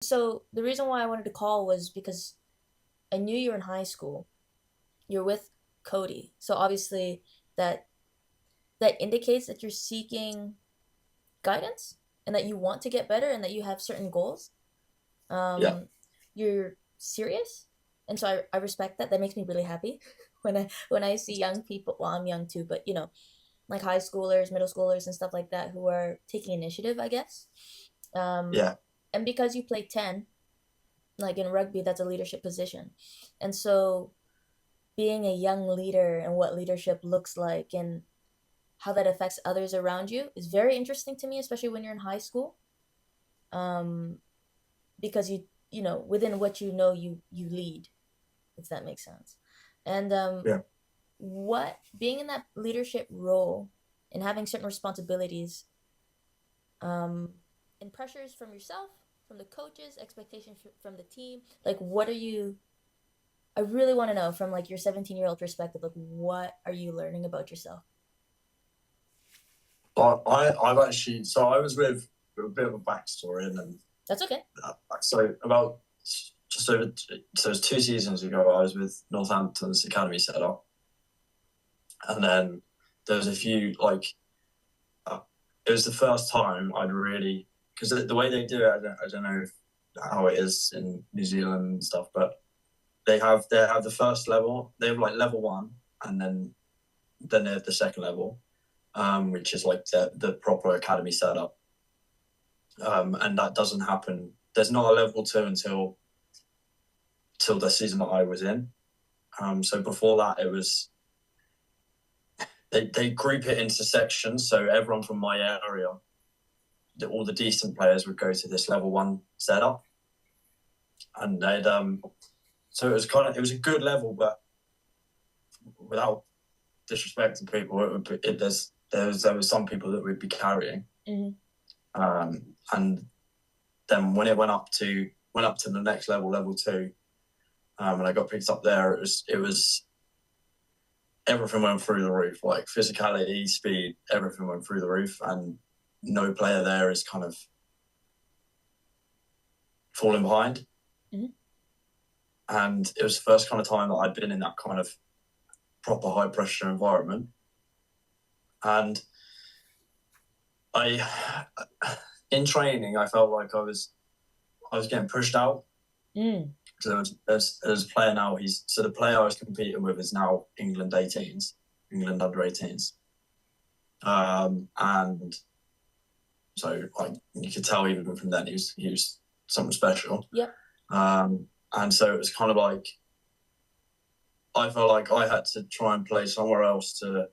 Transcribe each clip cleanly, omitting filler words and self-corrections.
So the reason why I wanted to call was because I knew you were in high school. You're with Cody. So obviously that that indicates that you're seeking guidance and that you want to get better and that you have certain goals. Yeah, You're serious. And so I respect that. That makes me really happy when I see young people, well, I'm young too, but like high schoolers, middle schoolers and stuff like that who are taking initiative, I guess. Um yeah. and because you play 10, like in rugby, that's a leadership position. And so being a young leader and what leadership looks like and how that affects others around you is very interesting to me, especially when you're in high school. Um, because within what you lead, if that makes sense. And Yeah. what being in that leadership role and having certain responsibilities, um, and pressures from yourself, from the coaches, expectations from the team, like what are you I really want to know from like your 17-year-old perspective, like what are you learning about yourself? I've actually, so I was with a bit of a backstory, and then That's okay. so about just over, so it was 2 seasons ago, I was with Northampton's academy setup, and then there was a few uh, it was the first time I'd really, because the way they do it, I don't know how it is in New Zealand and stuff, but they have the first level, they have like level one, and then they have the second level, which is like the proper academy setup. And that doesn't happen. There's not a level two until the season that I was in. So before that, it was they group it into sections. So everyone from my area, all the decent players would go to this level one setup, and they'd so it was a good level, but without disrespecting people, it would be, there was some people that would be carrying, Mm-hmm. and then when it went up to the next level, level two, and I got picked up there, it was everything went through the roof, like physicality, speed, everything went through the roof, and no player there is kind of falling behind. Mm-hmm. And it was the first kind of time that I'd been in that kind of proper high pressure environment, and I, in training, I felt like I was getting pushed out. Mm. So there's a player now. So the player I was competing with is now England 18s, England under 18s, and so like you could tell even from then he was something special. Yep. And so it was kind of like I felt like I had to try and play somewhere else to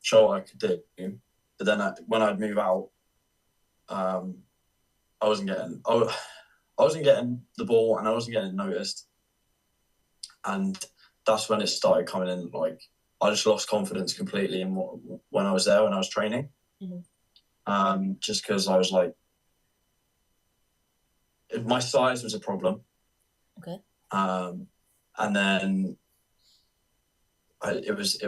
show what I could do. But then when I'd move out, um, I wasn't getting the ball and I wasn't getting noticed, and that's when it started coming in. Like I just lost confidence completely in when I was there when I was training. Mm-hmm. Just because I was like, my size was a problem. Okay. Um, and then it was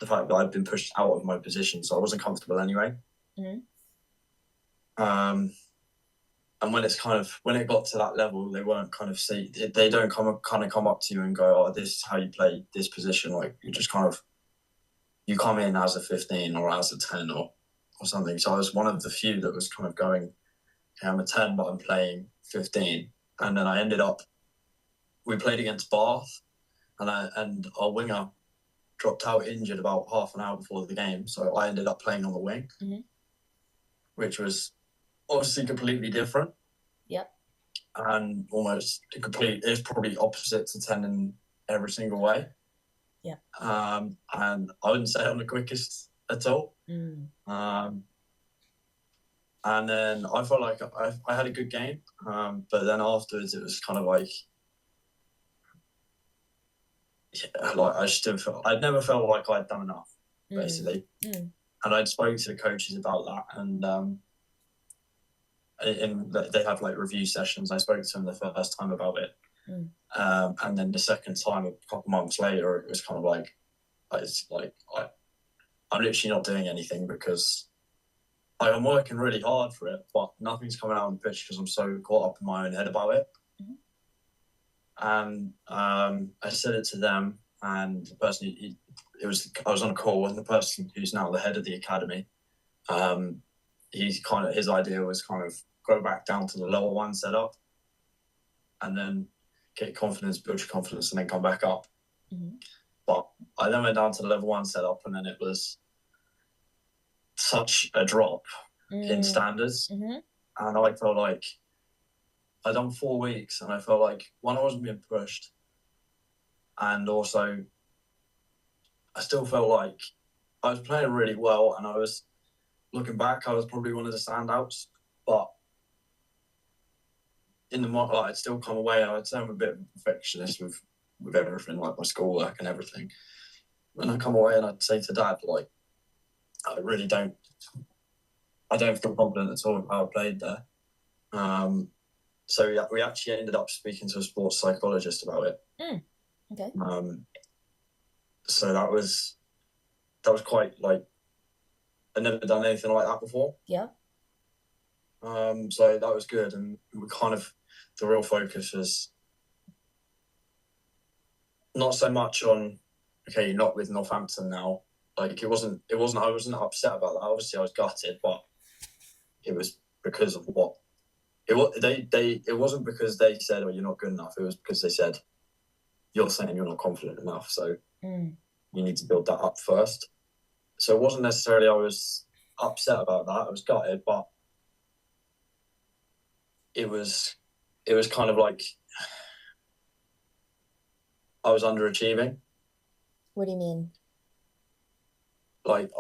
the fact that I'd been pushed out of my position, so I wasn't comfortable anyway. Mm-hmm. Um, and when it got to that level, they weren't kind of see they don't come up to you and go, oh, this is how you play this position. Like you just kind of you come in as a 15 or as a 10 or something. So I was one of the few that was kind of going, okay, I'm a 10, but I'm playing 15. And then I ended up we played against Bath, and our winger dropped out injured about half an hour before the game, so I ended up playing on the wing, Mm-hmm. which was obviously completely different Yep. and almost complete. It's probably opposite to 10 in every single way. Yep. And I wouldn't say I'm the quickest at all. Mm. Um, and then I felt like I had a good game, but then afterwards it was kind of like, yeah, like I just didn't feel. I'd never felt like I'd done enough, Mm. basically. Mm. And I'd spoke to the coaches about that, and they have like review sessions. I spoke to them the first time about it, Mm. and then the second time a couple months later, it was kind of like it's like I'm literally not doing anything because I'm working really hard for it, but nothing's coming out on the pitch because I'm so caught up in my own head about it. Mm-hmm. And I said it to them, and the person I was on a call, and the person who's now the head of the academy, his idea was kind of go back down to the level one setup, and then get confidence, build your confidence, and then come back up. Mm-hmm. But I then went down to the level one setup, and then it was such a drop in standards, Mm-hmm. and I felt like I'd done 4 weeks, and I felt like one, I wasn't being pushed, and also I still felt like I was playing really well, and I was looking back, I was probably one of the standouts, but in the like, I'd still come away. I'd say I'm a bit of a perfectionist with everything, like my schoolwork and everything. And I come away and I'd say to Dad, like, I really don't, I don't feel confident at all with how I played there. So we actually ended up speaking to a sports psychologist about it. Okay. So that was quite like, I'd never done anything like that before. Yeah. So that was good, and we kind of, the real focus was not so much on, okay, you're not with Northampton now. Like I wasn't I wasn't upset about that. Obviously I was gutted, but it was because of what it wasn't because they said, oh, you're not good enough. It was because they said, you're saying you're not confident enough, so you need to build that up first. So it wasn't necessarily I was upset about that. I was gutted, but it was kind of like I was underachieving. What do you mean? Like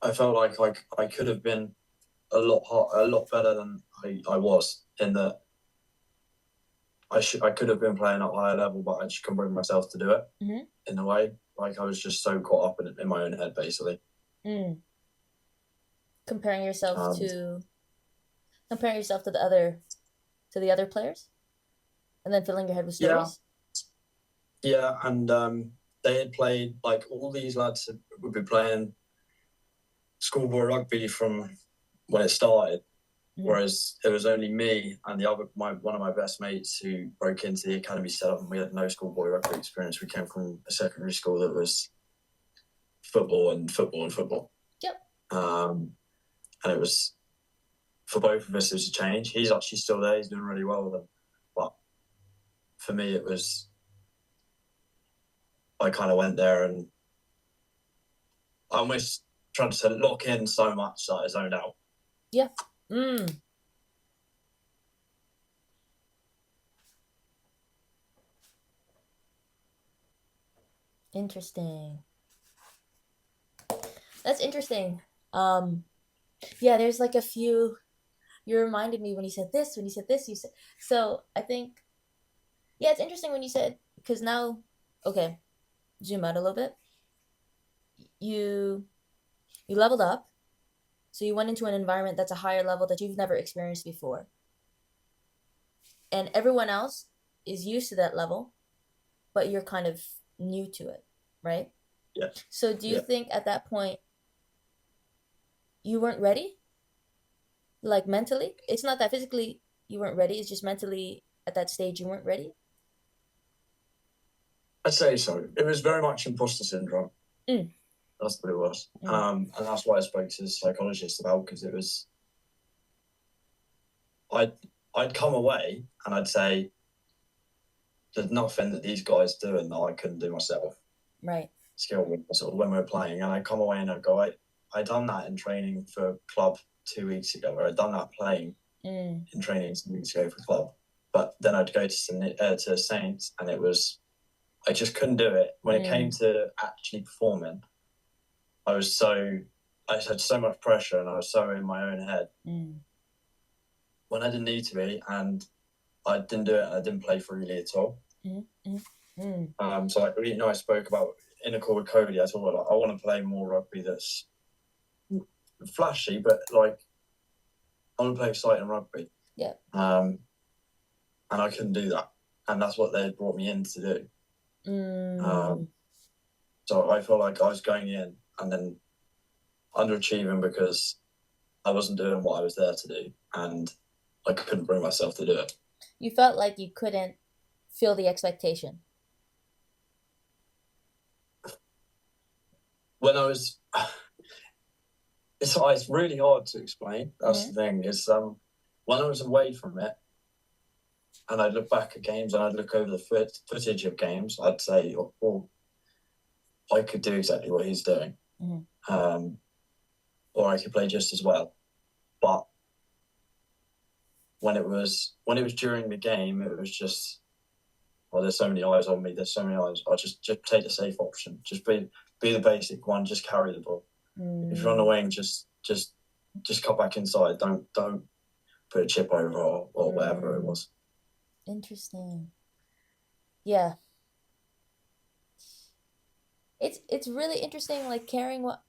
I felt like I could have been a lot better than I was, in that I could have been playing at a higher level, but I just couldn't bring myself to do it. Mm-hmm. In a way, like I was just so caught up in my own head, basically. Comparing yourself to the other players, and then filling your head with stories. Yeah, and they had played, like, all these lads would be playing schoolboy rugby from when it started. Whereas it was only me and one of my best mates who broke into the academy setup, and we had no schoolboy rugby experience. We came from a secondary school that was football and football and football. Yep. And it was, for both of us, it was a change. He's actually still there. He's doing really well with them. But for me, it was, I kind of went there and I almost tried to lock in so much that I zoned out. Yeah. Interesting. That's interesting. Yeah, there's like a few. You reminded me when you said this. You said so. I think, yeah, it's interesting when you said, because now, okay, zoom out a little bit. You leveled up, so you went into an environment that's a higher level that you've never experienced before, and everyone else is used to that level, but you're kind of new to it, right? Yeah. So do you think at that point you weren't ready? Like mentally? It's not that physically you weren't ready, it's just mentally at that stage you weren't ready? I'd say so. It was very much imposter syndrome. That's what it was. And that's why I spoke to the psychologist about, because it was, I'd come away and I'd say, there's nothing that these guys do and that I couldn't do myself. Right. Skill sort of when we were playing, and I'd come away and I'd go, I done that in training for club 2 weeks ago, or I'd done that playing in training 2 weeks ago for club. But then I'd go to Saints, and it was, I just couldn't do it. When it came to actually performing, I had so much pressure, and I was so in my own head when I didn't need to be, and I didn't do it, and I didn't play freely at all. So I spoke about, in a call with Cody, I thought, like, I want to play more rugby that's flashy, but like, I want to play exciting rugby. Yeah. And I couldn't do that, and that's what they brought me in to do. So I felt like I was going in, and then underachieving because I wasn't doing what I was there to do, and I couldn't bring myself to do it. You felt like you couldn't feel the expectation. When I was, it's really hard to explain. That's Mm-hmm. the thing. Is when I was away from it, and I'd look back at games and I'd look over the footage of games, I'd say, "Oh, I could do exactly what he's doing, Mm-hmm. um, or I could play just as well." But when it was during the game, it was just, well, there's so many eyes on me. There's so many eyes. I'll just take the safe option. Just be the basic one. Just carry the ball. If you run Mm. away and just cut back inside. Don't put a chip over or whatever it Mm. was. Interesting. Yeah, it's really interesting. Like caring what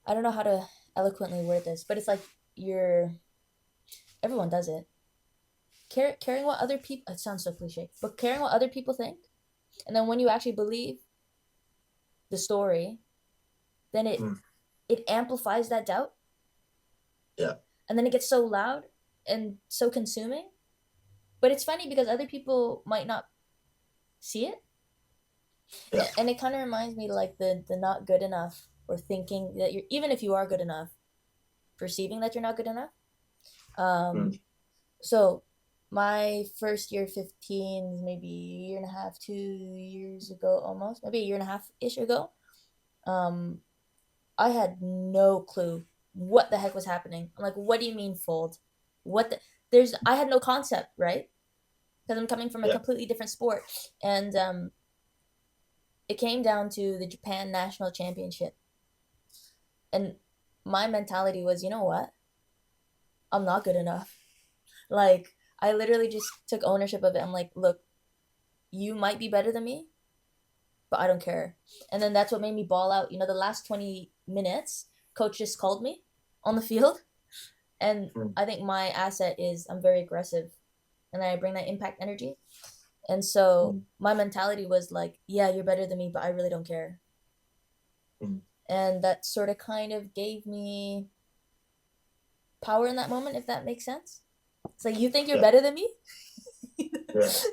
I don't know how to eloquently word this, but it's like you're everyone does it. Caring what other people. It sounds so cliche, but caring what other people think, and then when you actually believe the story, then it Mm. it amplifies that doubt, Yeah, and then it gets so loud and so consuming. But it's funny because other people might not see it, yeah, and it kind of reminds me like the not good enough or thinking that you're even if you are good enough, perceiving that you're not good enough. Um, mm. so my first year 15, maybe a year and a half, 2 years ago, almost maybe a year and a half ish ago. Um, I had no clue what the heck was happening. I'm like, what do you mean fold? What the I had no concept, right? Because I'm coming from a Yeah. completely different sport. And it came down to the Japan National Championship. And my mentality was, you know what? I'm not good enough. Like, I literally just took ownership of it. I'm like, look, you might be better than me, but I don't care. And then that's what made me ball out. The last 20 minutes, coach just called me on the field. And Mm. I think my asset is I'm very aggressive and I bring that impact energy. And so Mm. my mentality was like, yeah, you're better than me, but I really don't care. Mm. And that sort of kind of gave me power in that moment, if that makes sense. It's like you think you're Yeah, better than me,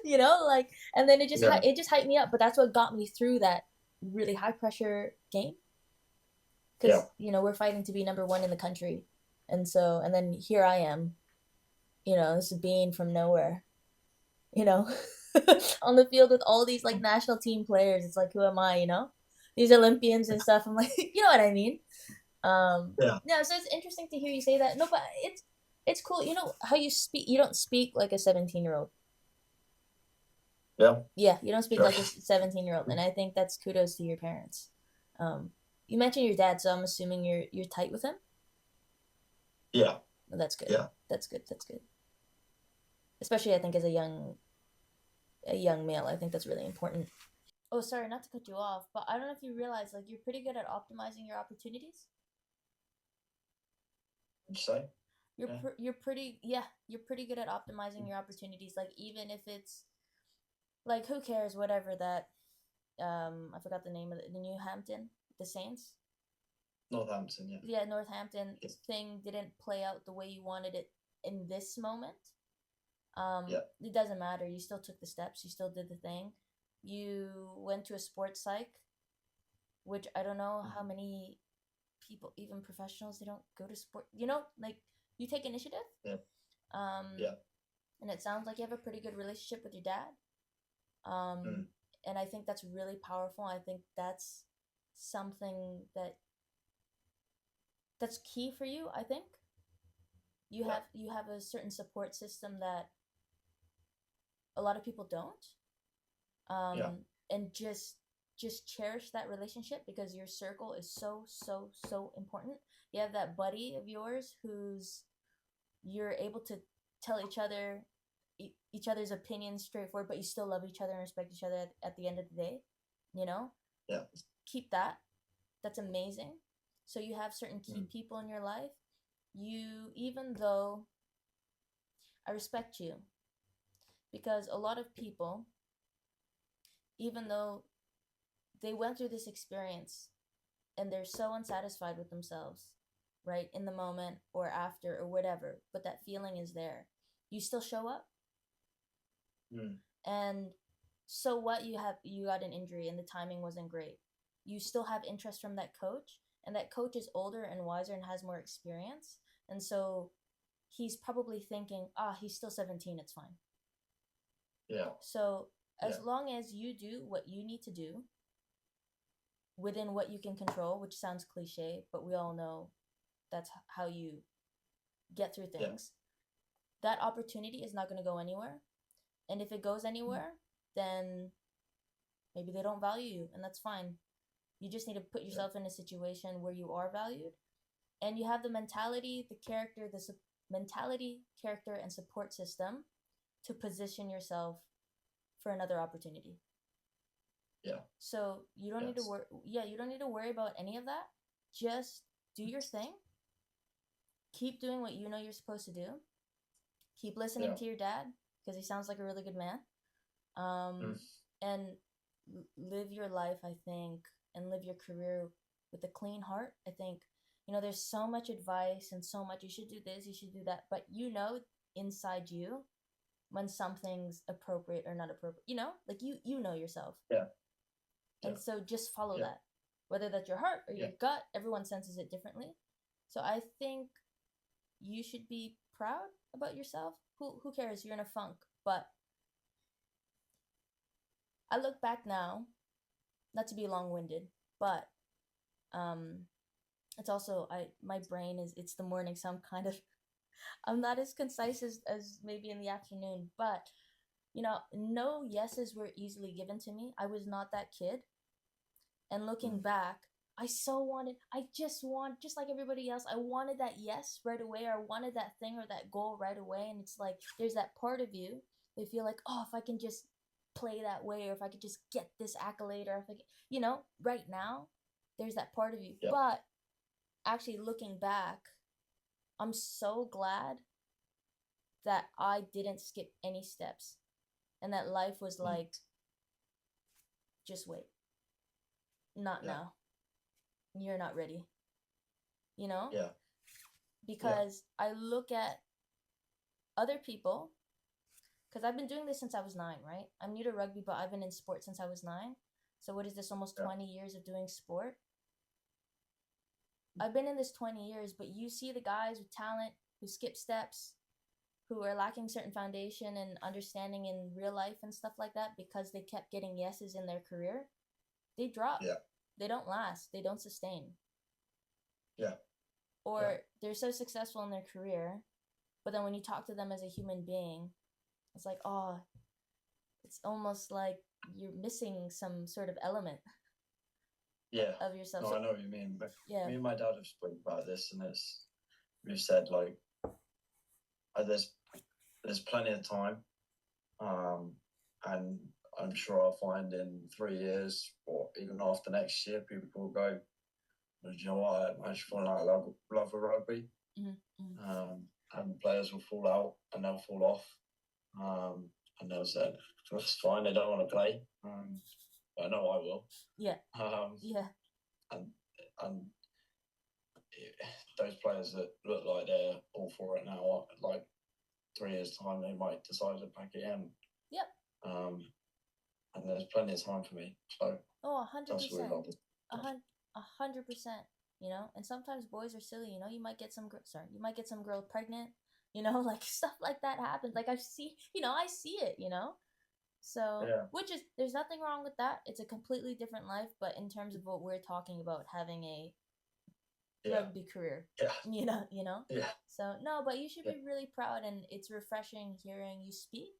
yeah, like, and then yeah, it just hyped me up. But that's what got me through that really high pressure game yeah, because we're fighting to be number one in the country, and then here I am, this is being from nowhere, you know, on the field with all these like national team players. It's like, who am I, These Olympians and stuff. I'm like, you know what I mean? yeah, Yeah, so it's interesting to hear you say that. No, but it's cool. You know how you speak. You don't speak like a 17-year-old. yeah. Yeah, you don't speak Sure. like a 17-year-old, and I think that's kudos to your parents. Um, you mentioned your dad, so I'm assuming you're tight with him. Yeah, Well, that's good. yeah. That's good. That's good. Especially, I think as a young male, I think that's really important. Oh, sorry, not to cut you off, but I don't know if you realize like you're pretty good at optimizing your opportunities. Would you say? Yeah. You're pretty yeah, you're pretty good at optimizing your opportunities. Like even if it's like who cares, whatever that I forgot the name of the New Hampton, the Saints. Northampton. Yeah, Yeah, Northampton yeah, thing didn't play out the way you wanted it in this moment. yeah. It doesn't matter. You still took the steps. You still did the thing. You went to a sports psych, which I don't know Mm. how many people, even professionals, they don't go to sport. Like you take initiative. Yeah, Um, yeah. and it sounds like you have a pretty good relationship with your dad. Um, Mm. and I think that's really powerful. I think that's something that's key for you. I think Yeah, you have a certain support system that a lot of people don't. yeah. And just cherish that relationship because your circle is so so so important. You have that buddy of yours who's you're able to tell each other's opinions straightforward, but you still love each other and respect each other at the end of the day. You know, Yeah. keep that. That's amazing. So you have certain key Mm. people in your life. Even though I respect you, because a lot of people, even though they went through this experience, and they're so unsatisfied with themselves, right, in the moment or after or whatever, but that feeling is there, you still show up. Mm. And so what, you got an injury and the timing wasn't great. You still have interest from that coach, and that coach is older and wiser and has more experience. And so he's probably thinking, he's still 17, it's fine. Yeah. So as Yeah. long as you do what you need to do within what you can control, which sounds cliche, but we all know that's how you get through Yeah. things, that opportunity is not going to go anywhere. And if it goes Mm. anywhere, then maybe they don't value you, and that's fine. You just need to put Yeah. yourself in a situation where you are valued, and you have the mentality, the character, mentality, character, and support system to position yourself for another opportunity. Yeah. So you don't need to Yes. worry. Yeah, you don't need to worry about any of that. Just do your thing. Keep doing what you know you're supposed to do. Keep listening Yeah. to your dad because he sounds like a really good man. Um, Mm. and live your life, I think, and live your career with a clean heart. I think, there's so much advice and so much, you should do this, you should do that, but inside you when something's appropriate or not appropriate, like you know yourself. Yeah. And Yeah. so just follow Yeah. that. Whether that's your heart or Yeah. your gut, everyone senses it differently. So I think you should be proud about yourself. Who cares? You're in a funk. But I look back now, not to be long-winded, but um it's also, I my brain is, it's the morning, so I'm kind of I'm not as concise as maybe in the afternoon, but no yeses were easily given to me. I was not that kid. And looking Mm. back, I just want, just like everybody else, I wanted that yes right away, or I wanted that thing or that goal right away. And it's like, there's that part of you, they feel like, oh, if I can just play that way, or if I could just get this accolade, or if I could, right now, there's that part of you. Yeah. But actually, looking back, I'm so glad that I didn't skip any steps, and that life was Mm. like, just wait, not Yeah. now. You're not ready, you know? Yeah. Yeah. Because I look at other people, because I've been doing this since I was 9, right? I'm new to rugby, but I've been in sport since I was 9. So what is this, almost Yeah. 20 years of doing sport? I've been in this 20 years, but you see the guys with talent who skip steps, who are lacking certain foundation and understanding in real life and stuff like that because they kept getting yeses in their career. They drop. Yeah. They don't last. They don't sustain. Yeah. Yeah. Or they're so successful in their career, but then when you talk to them as a human being, it's like, oh, it's almost like you're missing some sort of element Yeah. of yourself. No, I So know what you mean. But yeah, me and my dad have spoken about this, and we've said like there's plenty of time, um, and I'm sure I'll find in 3 years or even after next year, people will go, "Well, do you know what? I'm actually falling out of love with rugby," mm-hmm. and players will fall out and they'll fall off, and they'll say that's fine. They don't want to play. But I know I will. Yeah, Um, yeah, and and those players that look like they're all for it now, like 3 years time, they might decide to pack it in. yep. Um, and there's plenty of time for me, so Oh, that's what we 100%, love. 100%. And sometimes boys are silly. You might get you might get some girl pregnant. Like stuff like that happens. Like I see it. So, Yeah, which is, there's nothing wrong with that. It's a completely different life, but in terms of what we're talking about, having a yeah, rugby career, yeah, you know. yeah, So no, but you should yeah, be really proud, and it's refreshing hearing you speak.